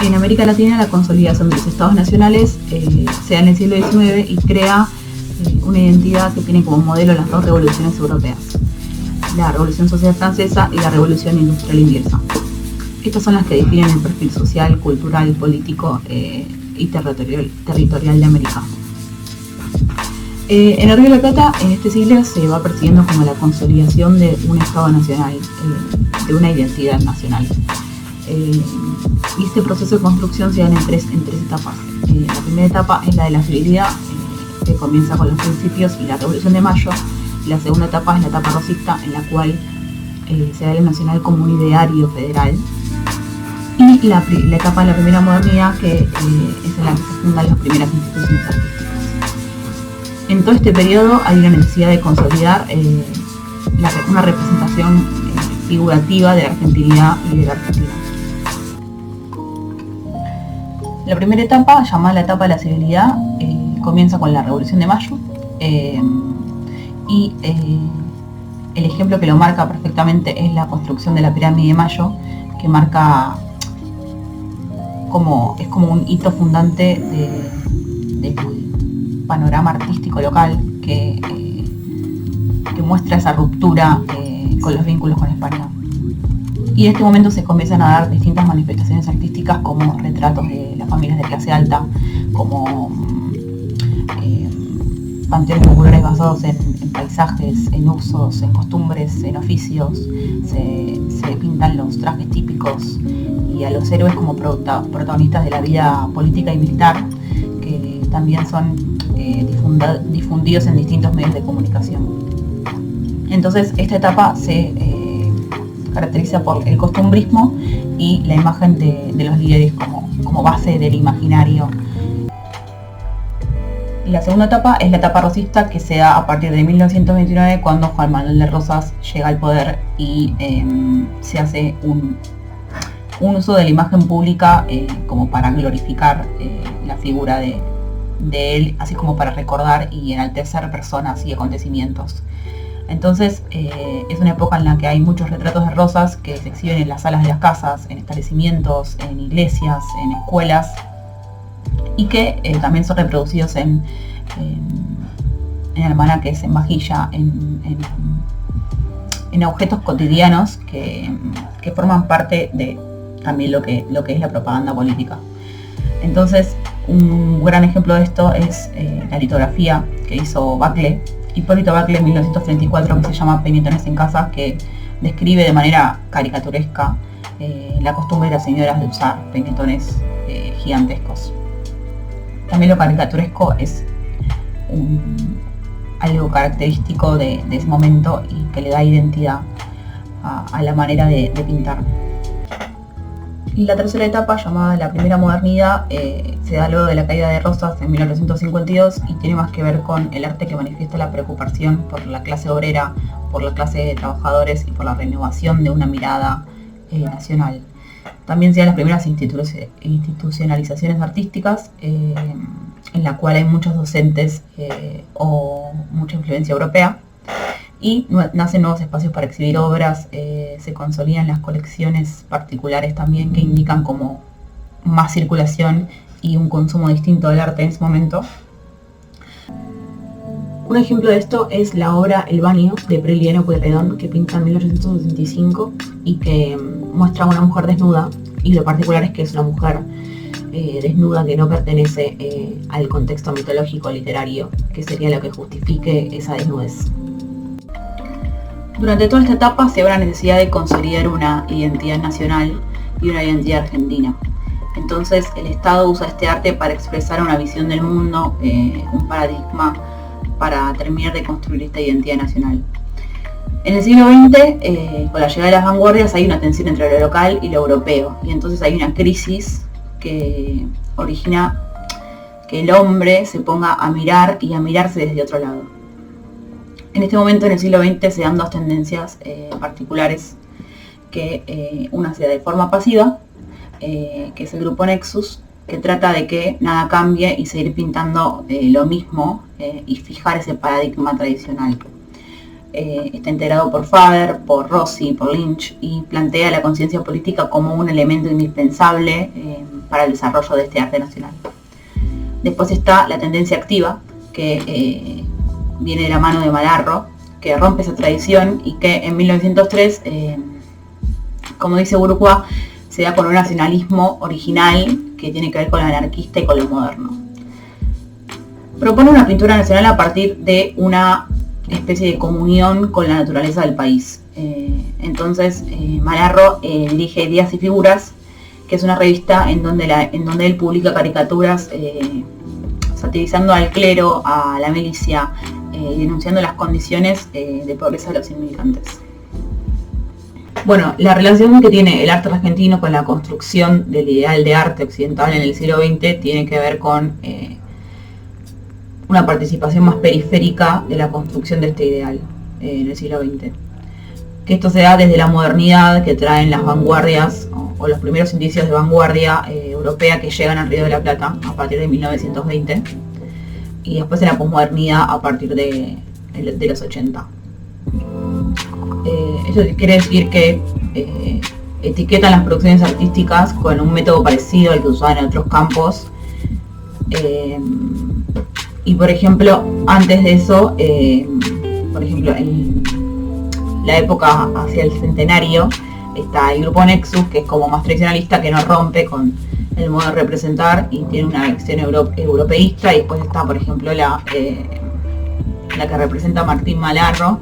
En América Latina la consolidación de los estados nacionales se da en el siglo XIX y crea una identidad que tiene como modelo las dos revoluciones europeas, la Revolución Social Francesa y la Revolución Industrial Inglesa. Estas son las que definen el perfil social, cultural, político y territorial de América. En el Río de la Plata, en este siglo, se va persiguiendo como la consolidación de un Estado nacional, de una identidad nacional. Y este proceso de construcción se da en tres etapas. La primera etapa es la de la civilidad, que comienza con los principios y la Revolución de Mayo. La segunda etapa es la etapa rosista, en la cual se da el nacional como un ideario federal. Y la etapa de la primera modernidad, que es en la que se fundan las primeras instituciones artísticas. En todo este periodo hay una necesidad de consolidar una representación figurativa de la argentinidad y de la Argentina. La primera etapa, llamada la etapa de la civilidad, comienza con la Revolución de Mayo y el ejemplo que lo marca perfectamente es la construcción de la pirámide de Mayo, que marca es como un hito fundante del panorama artístico local que muestra esa ruptura con los vínculos con España. Y en este momento se comienzan a dar distintas manifestaciones artísticas como retratos de las familias de clase alta, como panteones populares basados en paisajes, en usos, en costumbres, en oficios. Se pintan los trajes típicos y a los héroes como protagonistas de la vida política y militar, que también son difundidos en distintos medios de comunicación. Entonces esta etapa se caracteriza por el costumbrismo y la imagen de los líderes como base del imaginario. Y la segunda etapa es la etapa rosista, que se da a partir de 1929, cuando Juan Manuel de Rosas llega al poder y se hace un uso de la imagen pública como para glorificar la figura de él, así como para recordar y enaltecer personas y acontecimientos. Entonces es una época en la que hay muchos retratos de Rosas que se exhiben en las salas de las casas, en establecimientos, en iglesias, en escuelas, y que también son reproducidos en almanaques, en vajilla, en objetos cotidianos que forman parte de también lo que es la propaganda política. Entonces, un gran ejemplo de esto es la litografía que hizo Bacle, Hipólito Bacle, en 1934, que se llama Peñotones en casa, que describe de manera caricaturesca la costumbre de las señoras de usar peñotones gigantescos. También lo caricaturesco es algo característico de ese momento y que le da identidad a la manera de pintar. Y la tercera etapa, llamada la primera modernidad, se da luego de la caída de Rosas en 1952 y tiene más que ver con el arte que manifiesta la preocupación por la clase obrera, por la clase de trabajadores y por la renovación de una mirada nacional. También se dan las primeras institucionalizaciones artísticas, en la cual hay muchos docentes o mucha influencia europea, y nacen nuevos espacios para exhibir obras, se consolidan las colecciones particulares también, que indican como más circulación y un consumo distinto del arte en ese momento. Un ejemplo de esto es la obra El baño de Prilidiano Pueyrredón, que pinta en 1865 y que muestra a una mujer desnuda, y lo particular es que es una mujer desnuda que no pertenece al contexto mitológico literario, que sería lo que justifique esa desnudez. Durante toda esta etapa se ve la necesidad de consolidar una identidad nacional y una identidad argentina. Entonces el Estado usa este arte para expresar una visión del mundo, un paradigma para terminar de construir esta identidad nacional. En el siglo XX, con la llegada de las vanguardias, hay una tensión entre lo local y lo europeo, y entonces hay una crisis que origina que el hombre se ponga a mirar y a mirarse desde otro lado. En este momento, en el siglo XX, se dan dos tendencias particulares, que una se da de forma pasiva, que es el grupo Nexus, que trata de que nada cambie y seguir pintando lo mismo y fijar ese paradigma tradicional. Está integrado por Faber, por Rossi, por Lynch, y plantea la conciencia política como un elemento indispensable para el desarrollo de este arte nacional. Después está la tendencia activa, que viene de la mano de Malarro, que rompe esa tradición y que en 1903, como dice Burukwa, se da con un nacionalismo original que tiene que ver con lo anarquista y con lo moderno. Propone una pintura nacional a partir de una especie de comunión con la naturaleza del país. Entonces Malarro dirige Días y Figuras, que es una revista en donde él publica caricaturas satirizando al clero, a la milicia, y denunciando las condiciones de pobreza de los inmigrantes. Bueno, la relación que tiene el arte argentino con la construcción del ideal de arte occidental en el siglo XX tiene que ver con una participación más periférica de la construcción de este ideal en el siglo XX. Que esto se da desde la modernidad que traen las vanguardias o los primeros indicios de vanguardia europea que llegan al Río de la Plata a partir de 1920 y después en la posmodernidad a partir de los 80. Eso quiere decir que etiquetan las producciones artísticas con un método parecido al que usaban en otros campos. Y por ejemplo, antes de eso, por ejemplo, en la época hacia el centenario, está el grupo Nexus, que es como más tradicionalista, que no rompe con el modo de representar y tiene una visión europeísta. Y después está, por ejemplo, la que representa Martín Malarro,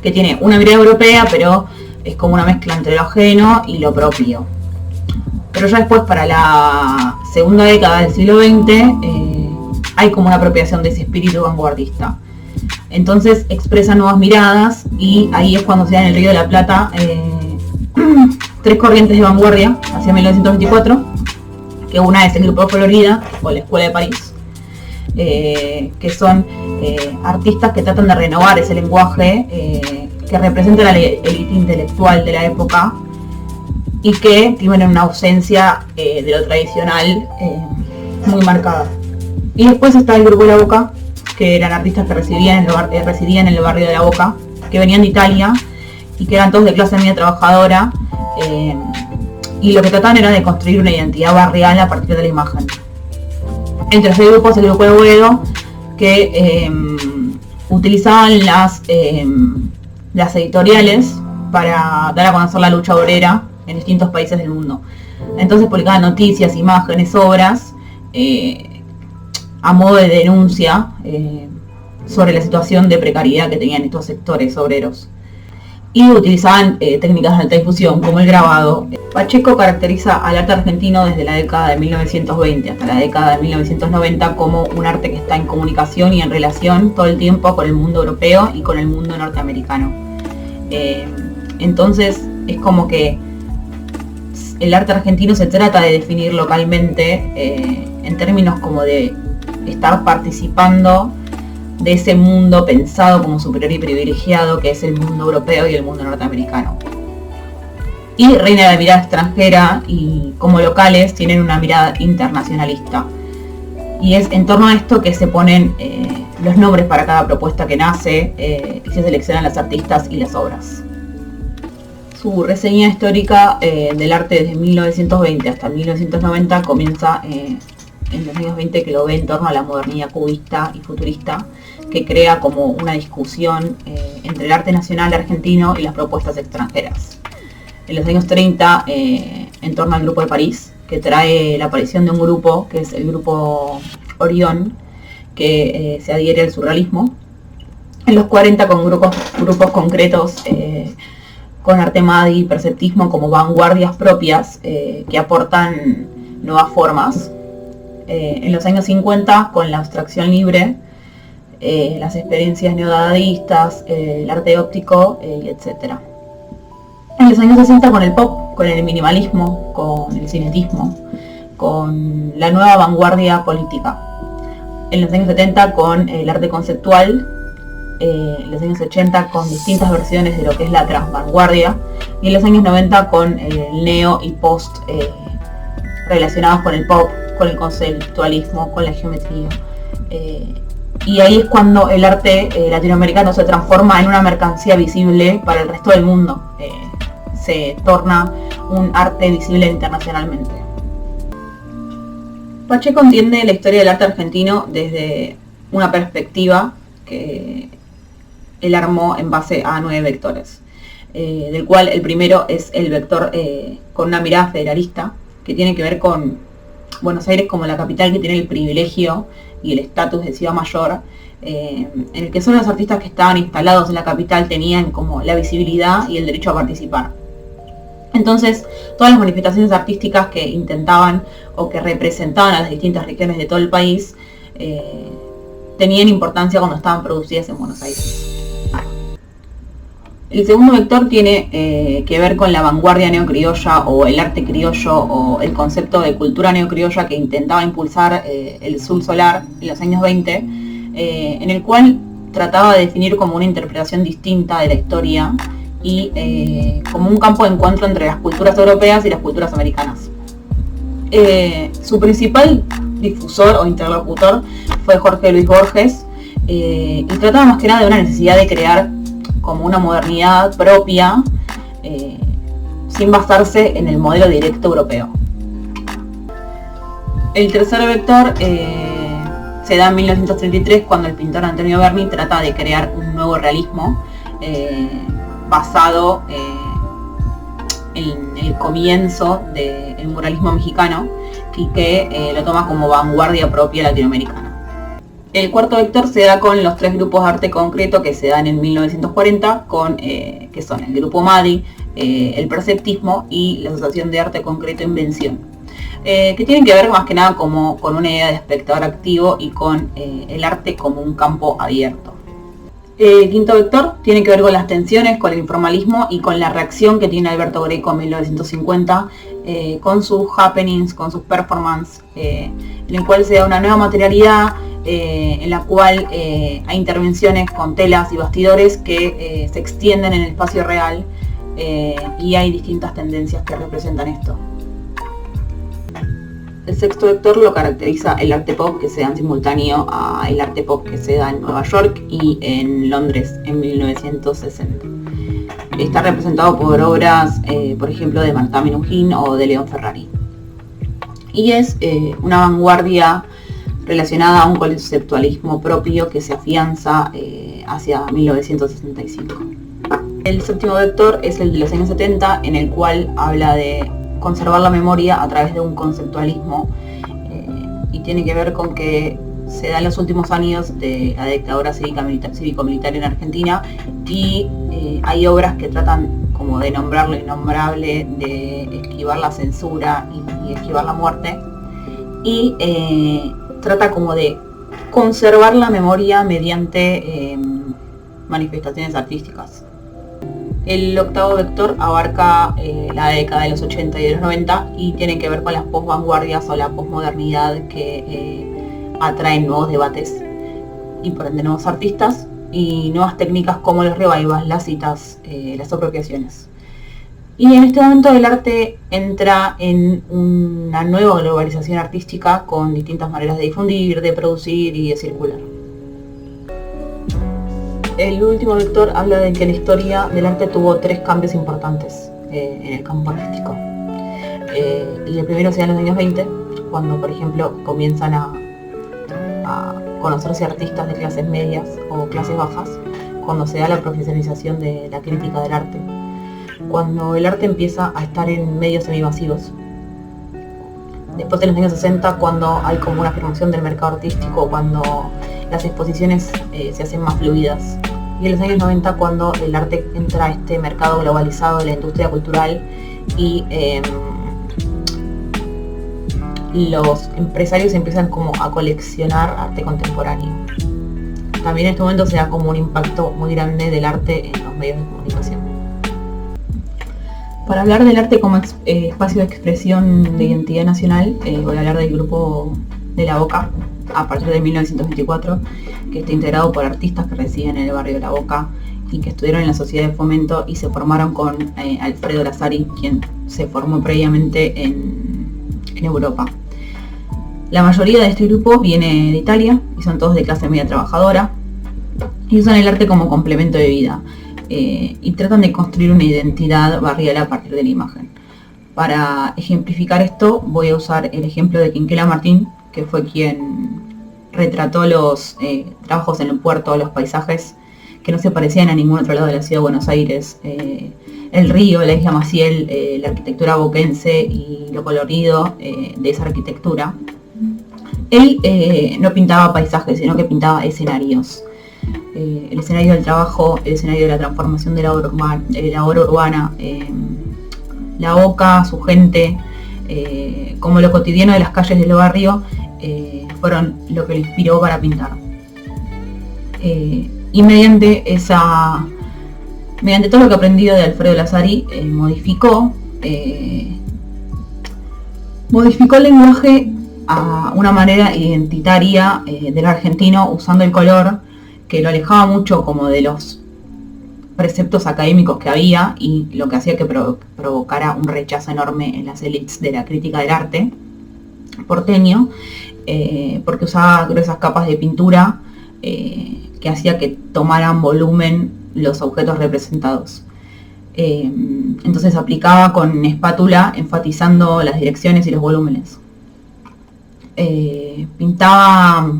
que tiene una mirada europea, pero es como una mezcla entre lo ajeno y lo propio. Pero ya después, para la segunda década del siglo XX, hay como una apropiación de ese espíritu vanguardista. Entonces expresa nuevas miradas y ahí es cuando se da en el Río de la Plata tres corrientes de vanguardia hacia 1924, que una es el Grupo Florida o la Escuela de París, que son artistas que tratan de renovar ese lenguaje que representa la élite intelectual de la época y que tienen una ausencia de lo tradicional muy marcada. Y después está el Grupo de la Boca, que eran artistas que residían en el barrio de la Boca, que venían de Italia y que eran todos de clase media trabajadora, y lo que trataban era de construir una identidad barrial a partir de la imagen. Entre ese grupo es el Grupo de Boedo, que utilizaban las editoriales para dar a conocer la lucha obrera en distintos países del mundo. Entonces publicaban noticias, imágenes, obras, a modo de denuncia sobre la situación de precariedad que tenían estos sectores obreros. Y utilizaban técnicas de alta difusión como el grabado. Pacheco caracteriza al arte argentino desde la década de 1920 hasta la década de 1990 como un arte que está en comunicación y en relación todo el tiempo con el mundo europeo y con el mundo norteamericano. Entonces es como que el arte argentino se trata de definir localmente en términos como de estar participando de ese mundo pensado como superior y privilegiado que es el mundo europeo y el mundo norteamericano. Y reina la mirada extranjera y como locales tienen una mirada internacionalista. Y es en torno a esto que se ponen los nombres para cada propuesta que nace y se seleccionan las artistas y las obras. Su reseña histórica del arte desde 1920 hasta 1990 comienza en los años 20, que lo ve en torno a la modernidad cubista y futurista, que crea como una discusión entre el arte nacional argentino y las propuestas extranjeras. En los años 30, en torno al Grupo de París, que trae la aparición de un grupo, que es el Grupo Orión, que se adhiere al surrealismo. En los 40, con grupos concretos, con arte MADI y perceptismo como vanguardias propias, que aportan nuevas formas. En los años 50, con la abstracción libre, las experiencias neodadaístas, el arte óptico, etc. En los años 60, con el pop, con el minimalismo, con el cinetismo, con la nueva vanguardia política. En los años 70, con el arte conceptual. En los años 80, con distintas versiones de lo que es la transvanguardia. Y en los años 90, con el neo y post relacionados con el pop, con el conceptualismo, con la geometría. Y ahí es cuando el arte latinoamericano se transforma en una mercancía visible para el resto del mundo. Se torna un arte visible internacionalmente. Pacheco entiende la historia del arte argentino desde una perspectiva que él armó en base a 9 vectores, del cual el primero es el vector con una mirada federalista, que tiene que ver con Buenos Aires como la capital que tiene el privilegio y el estatus de ciudad mayor, en el que solo los artistas que estaban instalados en la capital tenían como la visibilidad y el derecho a participar. Entonces, todas las manifestaciones artísticas que intentaban o que representaban a las distintas regiones de todo el país tenían importancia cuando estaban producidas en Buenos Aires. El segundo vector tiene que ver con la vanguardia neocriolla o el arte criollo o el concepto de cultura neocriolla que intentaba impulsar el Sur Solar en los años 20, en el cual trataba de definir como una interpretación distinta de la historia y como un campo de encuentro entre las culturas europeas y las culturas americanas. Su principal difusor o interlocutor fue Jorge Luis Borges, y trataba más que nada de una necesidad de crear como una modernidad propia, sin basarse en el modelo directo europeo. El tercer vector se da en 1933, cuando el pintor Antonio Berni trata de crear un nuevo realismo basado en el comienzo del muralismo mexicano y que lo toma como vanguardia propia latinoamericana. El cuarto vector se da con los 3 grupos de arte concreto que se dan en 1940, que son el Grupo MADI, el Perceptismo y la Asociación de Arte Concreto Invención, que tienen que ver más que nada como con una idea de espectador activo y con el arte como un campo abierto. El quinto vector tiene que ver con las tensiones, con el informalismo y con la reacción que tiene Alberto Greco en 1950 con sus happenings, con sus performances, en el cual se da una nueva materialidad, en la cual hay intervenciones con telas y bastidores que se extienden en el espacio real, y hay distintas tendencias que representan esto. El sexto vector lo caracteriza el arte pop, que se da en simultáneo al arte pop que se da en Nueva York y en Londres en 1960. Está representado por obras, por ejemplo, de Martha Minujín o de León Ferrari. Y es una vanguardia relacionada a un conceptualismo propio que se afianza hacia 1965. El séptimo vector es el de los años 70, en el cual habla de conservar la memoria a través de un conceptualismo, y tiene que ver con que se da en los últimos años de la dictadura cívico-militar en Argentina, y hay obras que tratan como de nombrar lo innombrable, de esquivar la censura y esquivar la muerte, y trata como de conservar la memoria mediante manifestaciones artísticas. El octavo vector abarca la década de los 80 y de los 90 y tiene que ver con las posvanguardias o la posmodernidad que atraen nuevos debates y por ende nuevos artistas y nuevas técnicas como los revivals, las citas, las apropiaciones. Y en este momento el arte entra en una nueva globalización artística con distintas maneras de difundir, de producir y de circular. El último vector habla de que la historia del arte tuvo 3 cambios importantes en el campo artístico. Y el primero se da en los años 20, cuando por ejemplo comienzan a conocerse artistas de clases medias o clases bajas, cuando se da la profesionalización de la crítica del arte, cuando el arte empieza a estar en medios semimasivos. Después de los años 60, cuando hay como una afirmación del mercado artístico, cuando las exposiciones se hacen más fluidas. Y en los años 90, cuando el arte entra a este mercado globalizado de la industria cultural y los empresarios empiezan como a coleccionar arte contemporáneo. También en este momento se da como un impacto muy grande del arte en los medios de comunicación. Para hablar del arte como espacio de expresión de identidad nacional, voy a hablar del grupo de La Boca, a partir de 1924, que está integrado por artistas que residen en el barrio de La Boca y que estudiaron en la Sociedad de Fomento y se formaron con Alfredo Lazzari, quien se formó previamente en Europa. La mayoría de este grupo viene de Italia y son todos de clase media trabajadora y usan el arte como complemento de vida, y tratan de construir una identidad barrial a partir de la imagen. Para ejemplificar esto voy a usar el ejemplo de Quinquela Martín, que fue quien retrató los trabajos en el puerto, los paisajes que no se parecían a ningún otro lado de la ciudad de Buenos Aires. El río, la isla Maciel, la arquitectura boquense y lo colorido de esa arquitectura. Él no pintaba paisajes, sino que pintaba escenarios. El escenario del trabajo, el escenario de la transformación de la obra urbana, la Boca, su gente, como lo cotidiano de las calles del barrio, fueron lo que le inspiró para pintar. Y mediante todo lo que aprendido de Alfredo Lazzari, modificó el lenguaje a una manera identitaria del argentino, usando el color, que lo alejaba mucho como de los preceptos académicos que había, y lo que hacía que provocara un rechazo enorme en las élites de la crítica del arte porteño, porque usaba gruesas capas de pintura que hacía que tomaran volumen los objetos representados. Entonces aplicaba con espátula, enfatizando las direcciones y los volúmenes. Pintaba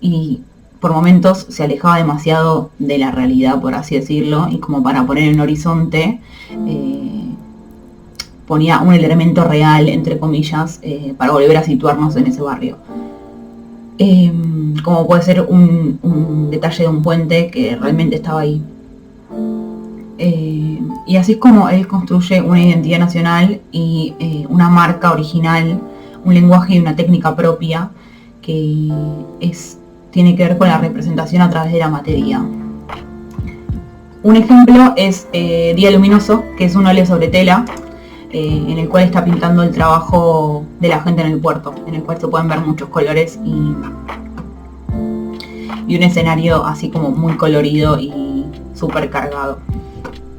y por momentos se alejaba demasiado de la realidad, por así decirlo, y como para poner en horizonte, ponía un elemento real, entre comillas, para volver a situarnos en ese barrio. Como puede ser un detalle de un puente que realmente estaba ahí. Y así es como él construye una identidad nacional y una marca original, un lenguaje y una técnica propia que tiene que ver con la representación a través de la materia. Un ejemplo es Día Luminoso, que es un óleo sobre tela, en el cual está pintando el trabajo de la gente en el puerto, en el cual se pueden ver muchos colores y un escenario así como muy colorido y súper cargado.